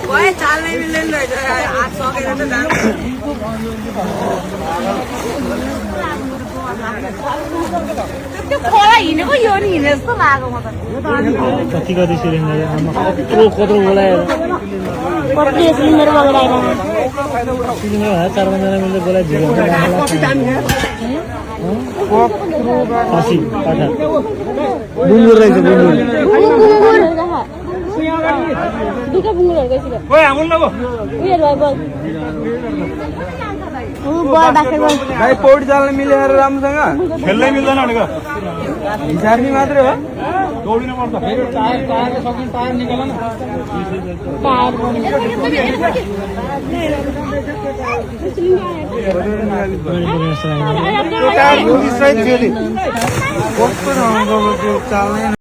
ओए चाल नहीं मिल्दैन रहेछ हात सकेर त जानु त्यो खोला हिँडेको यो नि हिँडे जस्तो लाग्यो म त कति कति सिलिन्डर आमा कत्रो कत्रो बोलायो कति सिलिन्डर बोलाइरहेको सिलिन्डर 4-5 जना मिलेर बोलाइ झिरो खसी पाठा बुङ्गुर रहेछ बुङ्गुर दुईटा बुङ्गुरहरु गइसक्यो ओए हामुल न भो उयो भयो बल बल बाख्रे बल भाइ पौडी चाल्न मिलेर राम्रोसँग खेल्नै मिल्दैन भनेको हिसार्नी मात्रै हो दौडिन पर्छ फेरि टायर टायरले सकिन टायर निकाल न टायर टायर सहित फेरि कस्तो नहुँदो त्यो चाल्नै